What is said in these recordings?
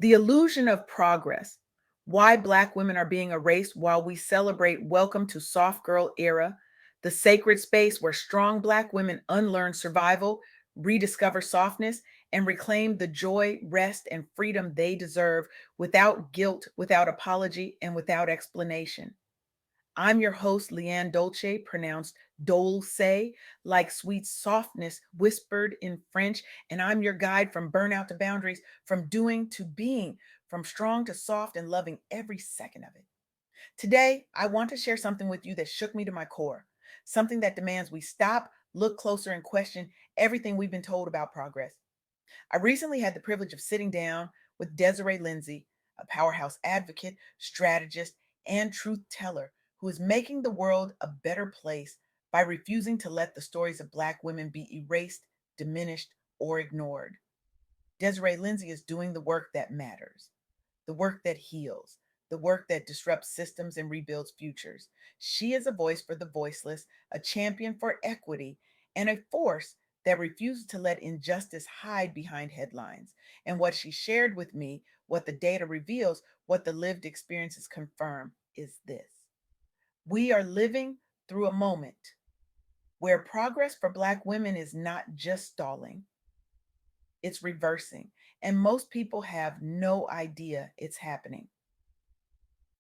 The illusion of progress. Why Black women are being erased while we celebrate Welcome to Soft Girl Era, the sacred space where strong Black women unlearn survival, rediscover softness, and reclaim the joy, rest, and freedom they deserve without guilt, without apology, and without explanation. I'm your host, LeAnne Dolce, pronounced Dolce, like sweet softness whispered in French. And I'm your guide from burnout to boundaries, from doing to being, from strong to soft, and loving every second of it. Today, I want to share something with you that shook me to my core, something that demands we stop, look closer, and question everything we've been told about progress. I recently had the privilege of sitting down with Desirée Lindsey, a powerhouse advocate, strategist, and truth teller who is making the world a better place by refusing to let the stories of Black women be erased, diminished, or ignored. Desirée Lindsey is doing the work that matters, the work that heals, the work that disrupts systems and rebuilds futures. She is a voice for the voiceless, a champion for equity, and a force that refuses to let injustice hide behind headlines. And what she shared with me, what the data reveals, what the lived experiences confirm, is this: we are living through a moment where progress for Black women is not just stalling, it's reversing. And most people have no idea it's happening.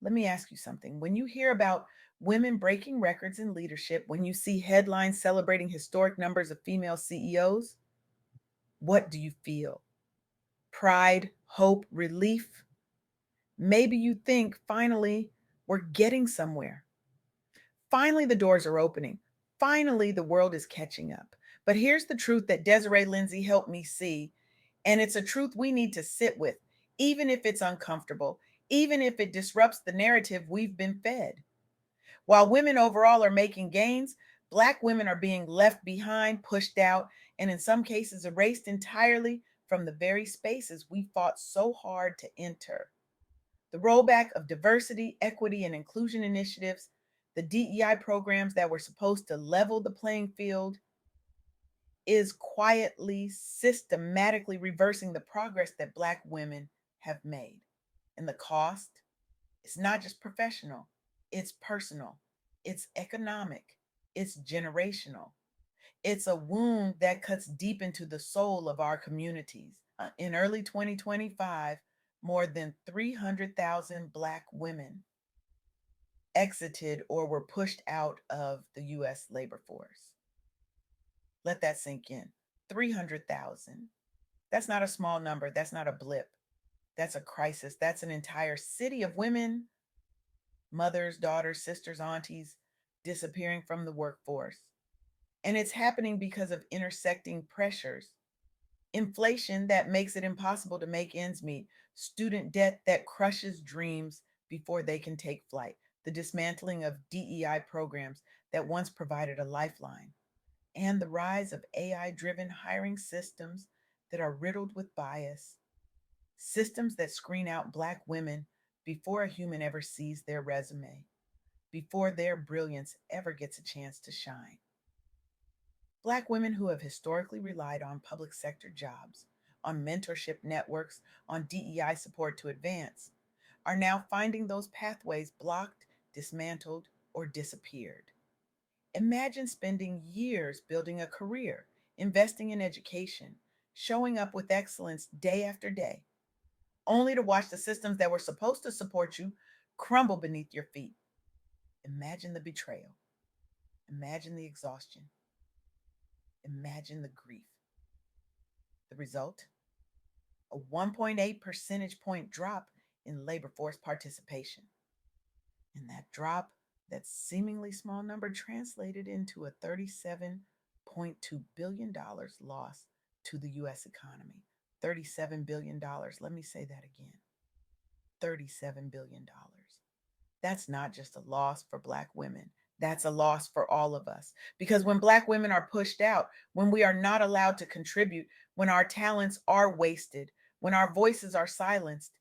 Let me ask you something. When you hear about women breaking records in leadership, when you see headlines celebrating historic numbers of female CEOs, what do you feel? Pride, hope, relief? Maybe you think finally we're getting somewhere. Finally, the doors are opening. Finally, the world is catching up. But here's the truth that Desirée Lindsey helped me see, and it's a truth we need to sit with, even if it's uncomfortable, even if it disrupts the narrative we've been fed. While women overall are making gains, Black women are being left behind, pushed out, and in some cases erased entirely from the very spaces we fought so hard to enter. The rollback of diversity, equity, and inclusion initiatives, the DEI programs that were supposed to level the playing field, is quietly, systematically reversing the progress that Black women have made. And the cost is not just professional, it's personal, it's economic, it's generational. It's a wound that cuts deep into the soul of our communities. In early 2025, more than 300,000 Black women exited or were pushed out of the US labor force. Let that sink in. 300,000. That's not a small number. That's not a blip. That's a crisis. That's an entire city of women, mothers, daughters, sisters, aunties, disappearing from the workforce. And it's happening because of intersecting pressures: inflation that makes it impossible to make ends meet, student debt that crushes dreams before they can take flight, the dismantling of DEI programs that once provided a lifeline, and the rise of AI driven hiring systems that are riddled with bias, systems that screen out Black women before a human ever sees their resume, before their brilliance ever gets a chance to shine. Black women who have historically relied on public sector jobs, on mentorship networks, on DEI support to advance, are now finding those pathways blocked, dismantled, or disappeared. Imagine spending years building a career, investing in education, showing up with excellence day after day, only to watch the systems that were supposed to support you crumble beneath your feet. Imagine the betrayal. Imagine the exhaustion. Imagine the grief. The result? A 1.8 percentage point drop in labor force participation. And that drop, that seemingly small number, translated into a $37.2 billion loss to the US economy. $37 billion. Let me say that again. $37 billion. That's not just a loss for Black women. That's a loss for all of us. Because when Black women are pushed out, when we are not allowed to contribute, when our talents are wasted, when our voices are silenced,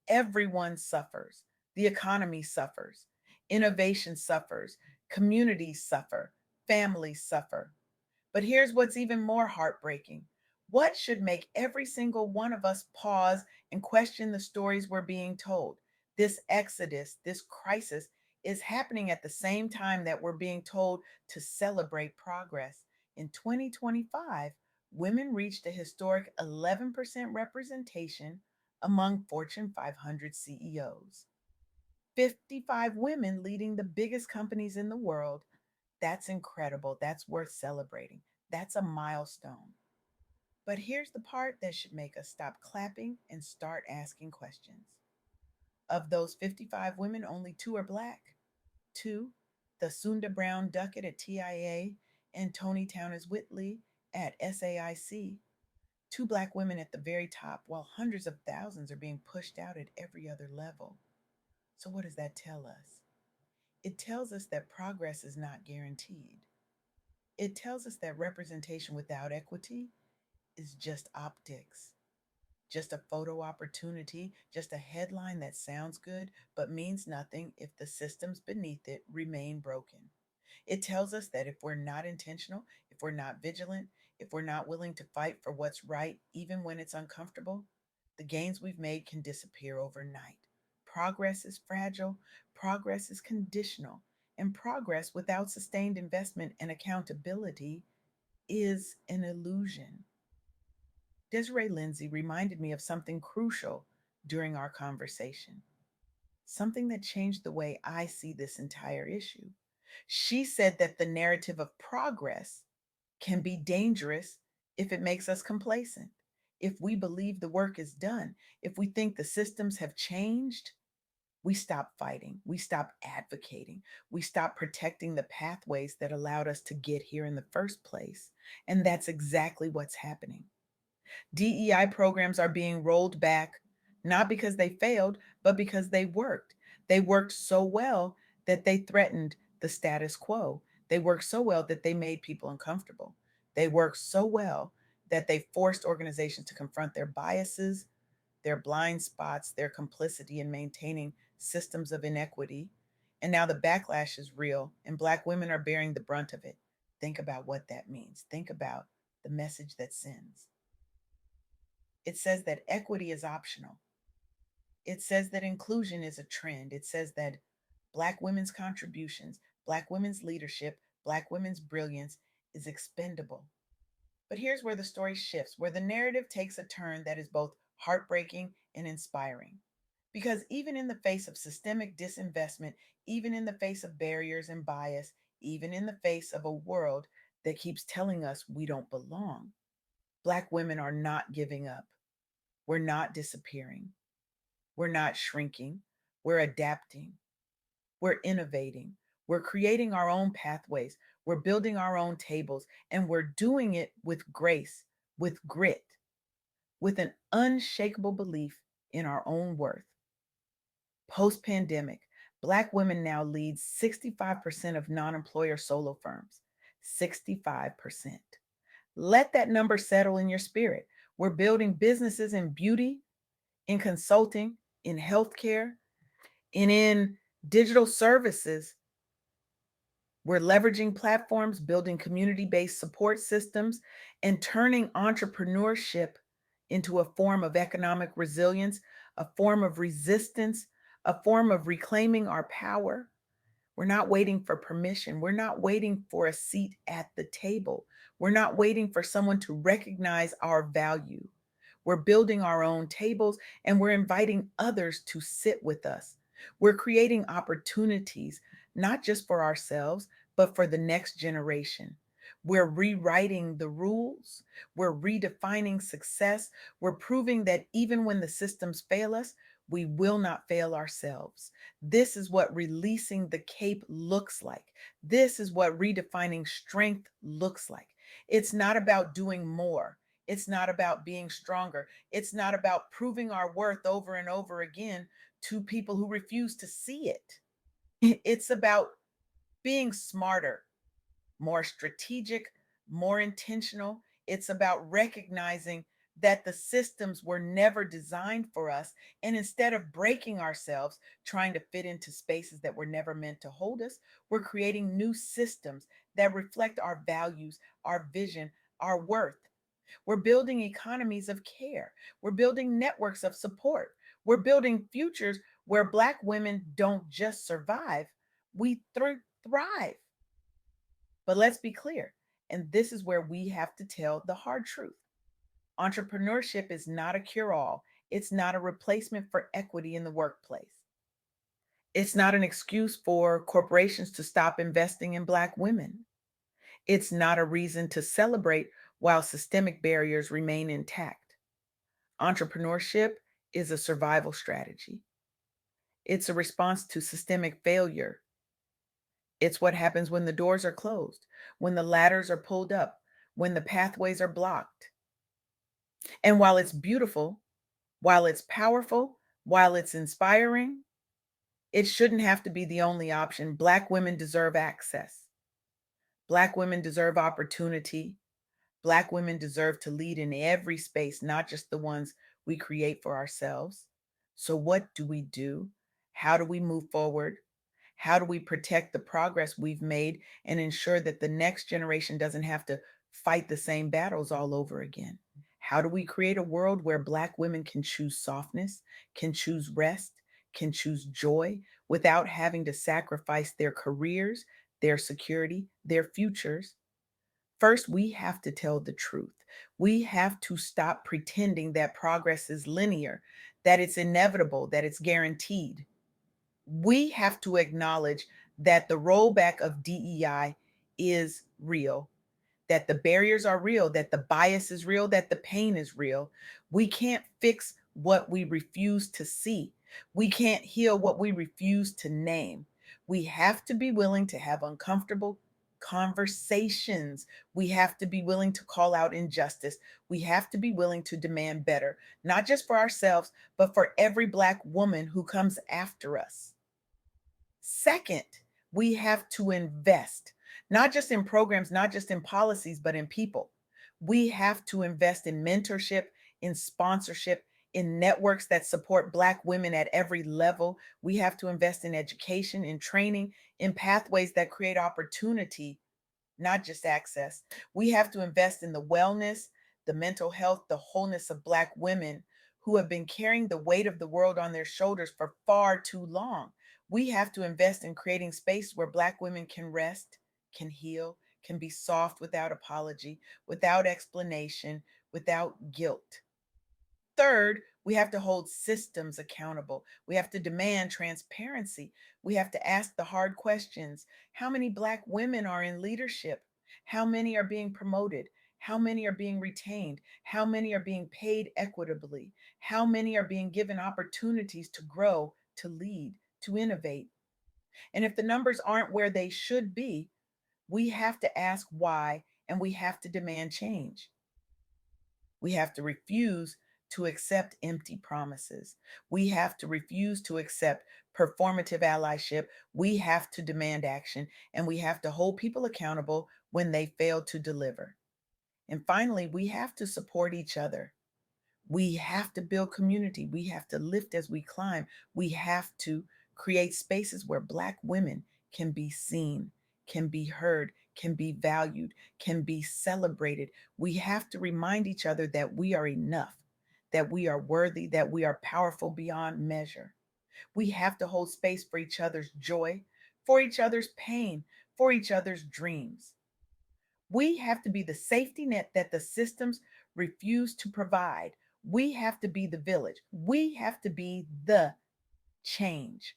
everyone suffers. The economy suffers. Innovation suffers. Communities suffer. Families suffer. But here's what's even more heartbreaking. What should make every single one of us pause and question the stories we're being told? This exodus, this crisis is happening at the same time that we're being told to celebrate progress. In 2025, women reached a historic 11% representation among Fortune 500 CEOs. 55 women leading the biggest companies in the world. That's incredible. That's worth celebrating. That's a milestone. But here's the part that should make us stop clapping and start asking questions. Of those 55 women, only two are Black. Two, the Sunda Brown Duckett at TIA and Tony Townes Whitley at SAIC. Two Black women at the very top, while hundreds of thousands are being pushed out at every other level. So, what does that tell us? It tells us that progress is not guaranteed. It tells us that representation without equity is just optics, just a photo opportunity, just a headline that sounds good but means nothing if the systems beneath it remain broken. It tells us that if we're not intentional, if we're not vigilant, if we're not willing to fight for what's right, even when it's uncomfortable, the gains we've made can disappear overnight. Progress is fragile, progress is conditional, and progress without sustained investment and accountability is an illusion. Desiree Lindsey reminded me of something crucial during our conversation, something that changed the way I see this entire issue. She said that the narrative of progress can be dangerous if it makes us complacent. If we believe the work is done, if we think the systems have changed, we stop fighting, we stop advocating, we stop protecting the pathways that allowed us to get here in the first place. And that's exactly what's happening. DEI programs are being rolled back, not because they failed, but because they worked. They worked so well that they threatened the status quo. They worked so well that they made people uncomfortable. They worked so well that they forced organizations to confront their biases, their blind spots, their complicity in maintaining systems of inequity. And now the backlash is real, and Black women are bearing the brunt of it. Think about what that means. Think about the message that sends. It says that equity is optional. It says that inclusion is a trend. It says that Black women's contributions, Black women's leadership, Black women's brilliance is expendable. But here's where the story shifts, where the narrative takes a turn that is both heartbreaking and inspiring. Because even in the face of systemic disinvestment, even in the face of barriers and bias, even in the face of a world that keeps telling us we don't belong, Black women are not giving up. We're not disappearing. We're not shrinking. We're adapting. We're innovating. We're creating our own pathways. We're building our own tables. And we're doing it with grace, with grit, with an unshakable belief in our own worth. Post pandemic, Black women now lead 65% of non employer solo firms. 65%. Let that number settle in your spirit. We're building businesses in beauty, in consulting, in healthcare, and in digital services. We're leveraging platforms, building community based support systems, and turning entrepreneurship into a form of economic resilience, a form of resistance, a form of reclaiming our power. We're not waiting for permission. We're not waiting for a seat at the table. We're not waiting for someone to recognize our value. We're building our own tables and we're inviting others to sit with us. We're creating opportunities, not just for ourselves, but for the next generation. We're rewriting the rules. We're redefining success. We're proving that even when the systems fail us, we will not fail ourselves. This is what releasing the cape looks like. This is what redefining strength looks like. It's not about doing more. It's not about being stronger. It's not about proving our worth over and over again to people who refuse to see it. It's about being smarter, more strategic, more intentional. It's about recognizing that the systems were never designed for us. And instead of breaking ourselves, trying to fit into spaces that were never meant to hold us, we're creating new systems that reflect our values, our vision, our worth. We're building economies of care. We're building networks of support. We're building futures where Black women don't just survive, we thrive. But let's be clear, and this is where we have to tell the hard truth. Entrepreneurship is not a cure all, it's not a replacement for equity in the workplace. It's not an excuse for corporations to stop investing in Black women. It's not a reason to celebrate while systemic barriers remain intact. Entrepreneurship is a survival strategy. It's a response to systemic failure. It's what happens when the doors are closed, when the ladders are pulled up, when the pathways are blocked. And while it's beautiful, while it's powerful, while it's inspiring, it shouldn't have to be the only option. Black women deserve access. Black women deserve opportunity. Black women deserve to lead in every space, not just the ones we create for ourselves. So, what do we do? How do we move forward? How do we protect the progress we've made and ensure that the next generation doesn't have to fight the same battles all over again? How do we create a world where Black women can choose softness, can choose rest, can choose joy without having to sacrifice their careers, their security, their futures? First, we have to tell the truth. We have to stop pretending that progress is linear, that it's inevitable, that it's guaranteed. We have to acknowledge that the rollback of DEI is real, that the barriers are real, that the bias is real, that the pain is real. We can't fix what we refuse to see. We can't heal what we refuse to name. We have to be willing to have uncomfortable conversations. We have to be willing to call out injustice. We have to be willing to demand better, not just for ourselves, but for every Black woman who comes after us. Second, we have to invest, not just in programs, not just in policies, but in people. We have to invest in mentorship, in sponsorship, in networks that support Black women at every level. We have to invest in education, in training, in pathways that create opportunity, not just access. We have to invest in the wellness, the mental health, the wholeness of Black women who have been carrying the weight of the world on their shoulders for far too long. We have to invest in creating space where Black women can rest, can heal, can be soft without apology, without explanation, without guilt. Third, we have to hold systems accountable. We have to demand transparency. We have to ask the hard questions. How many Black women are in leadership? How many are being promoted? How many are being retained? How many are being paid equitably? How many are being given opportunities to grow, to lead, to innovate? And if the numbers aren't where they should be, we have to ask why and we have to demand change. We have to refuse to accept empty promises. We have to refuse to accept performative allyship. We have to demand action and we have to hold people accountable when they fail to deliver. And finally, we have to support each other. We have to build community. We have to lift as we climb. We have to create spaces where Black women can be seen, can be heard, can be valued, can be celebrated. We have to remind each other that we are enough, that we are worthy, that we are powerful beyond measure. We have to hold space for each other's joy, for each other's pain, for each other's dreams. We have to be the safety net that the systems refuse to provide. We have to be the village. We have to be the change.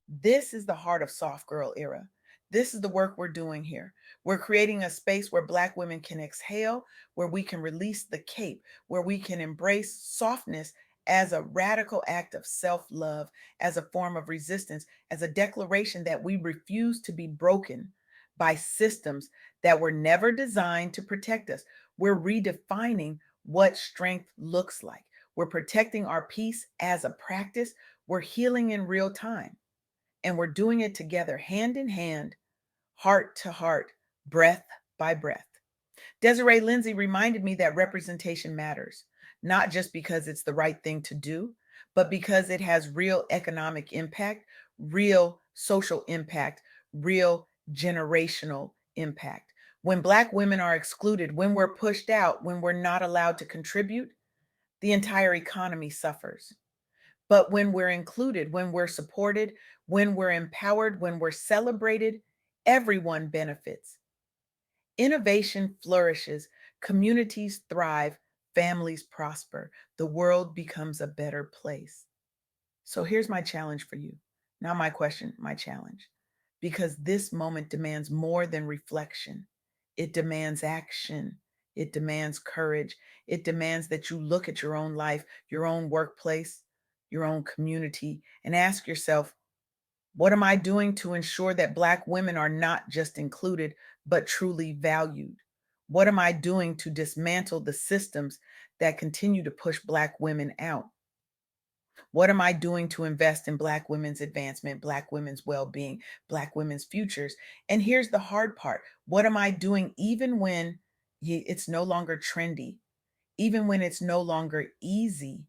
This is the heart of soft girl era. This is the work we're doing here. We're creating a space where Black women can exhale, where we can release the cape, where we can embrace softness as a radical act of self love, as a form of resistance, as a declaration that we refuse to be broken by systems that were never designed to protect us. We're redefining what strength looks like. We're protecting our peace as a practice. We're healing in real time. And we're doing it together, hand in hand, heart to heart, breath by breath. Desiree Lindsey reminded me that representation matters, not just because it's the right thing to do, but because it has real economic impact, real social impact, real generational impact. When Black women are excluded, when we're pushed out, when we're not allowed to contribute, the entire economy suffers. But when we're included, when we're supported, when we're empowered, when we're celebrated, everyone benefits. Innovation flourishes, communities thrive, families prosper, the world becomes a better place. So here's my challenge for you. Not my question, my challenge. Because this moment demands more than reflection, it demands action, it demands courage, it demands that you look at your own life, your own workplace, your own community, and ask yourself, what am I doing to ensure that Black women are not just included, but truly valued? What am I doing to dismantle the systems that continue to push Black women out? What am I doing to invest in Black women's advancement, Black women's well being, Black women's futures? And here's the hard part, what am I doing even when it's no longer trendy, even when it's no longer easy,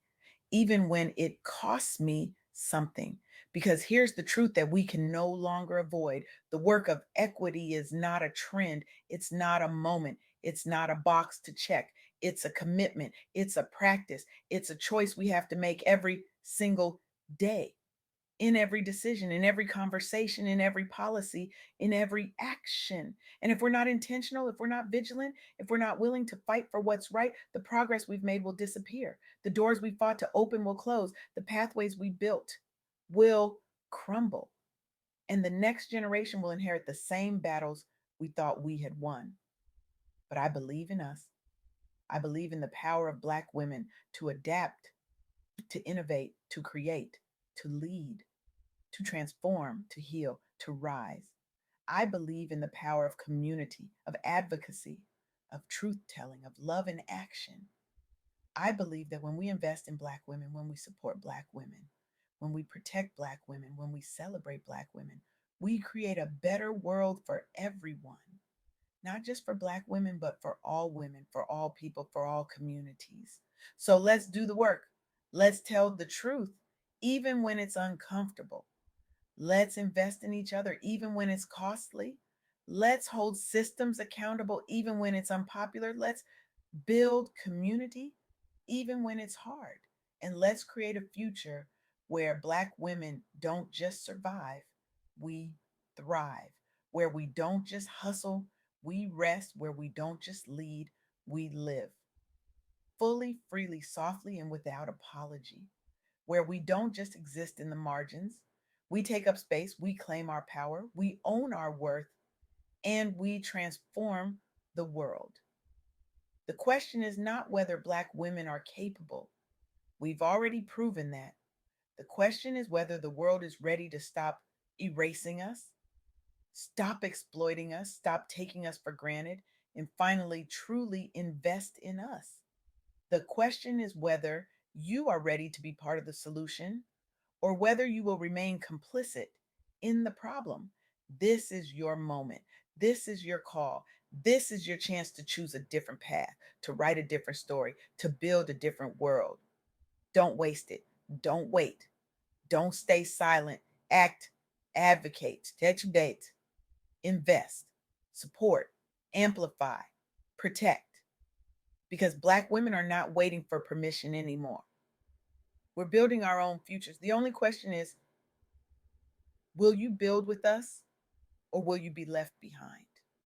even when it costs me something? Because here's the truth that we can no longer avoid: the work of equity is not a trend, it's not a moment, it's not a box to check. It's a commitment, it's a practice, it's a choice we have to make every single day, in every decision, in every conversation, in every policy, in every action. And if we're not intentional, if we're not vigilant, if we're not willing to fight for what's right, the progress we've made will disappear. The doors we fought to open will close. The pathways we built will crumble. And the next generation will inherit the same battles we thought we had won. But I believe in us. I believe in the power of Black women to adapt, to innovate, to create, to lead, to transform, to heal, to rise. I believe in the power of community, of advocacy, of truth telling, of love and action. I believe that when we invest in Black women, when we support Black women, when we protect Black women, when we celebrate Black women, we create a better world for everyone, not just for Black women, but for all women, for all people, for all communities. So let's do the work. Let's tell the truth, even when it's uncomfortable. Let's invest in each other, even when it's costly. Let's hold systems accountable, even when it's unpopular. Let's build community, even when it's hard. And let's create a future where Black women don't just survive, we thrive. Where we don't just hustle, we rest. Where we don't just lead, we live. Fully, freely, softly, and without apology. Where we don't just exist in the margins, we take up space, we claim our power, we own our worth, and we transform the world. The question is not whether Black women are capable. We've already proven that. The question is whether the world is ready to stop erasing us, stop exploiting us, stop taking us for granted, and finally truly invest in us. The question is whether you are ready to be part of the solution or whether you will remain complicit in the problem. This is your moment. This is your call. This is your chance to choose a different path, to write a different story, to build a different world. Don't waste it. Don't wait. Don't stay silent. Act, advocate, date, invest, support, amplify, protect. Because Black women are not waiting for permission anymore. We're building our own futures. The only question is, will you build with us or will you be left behind?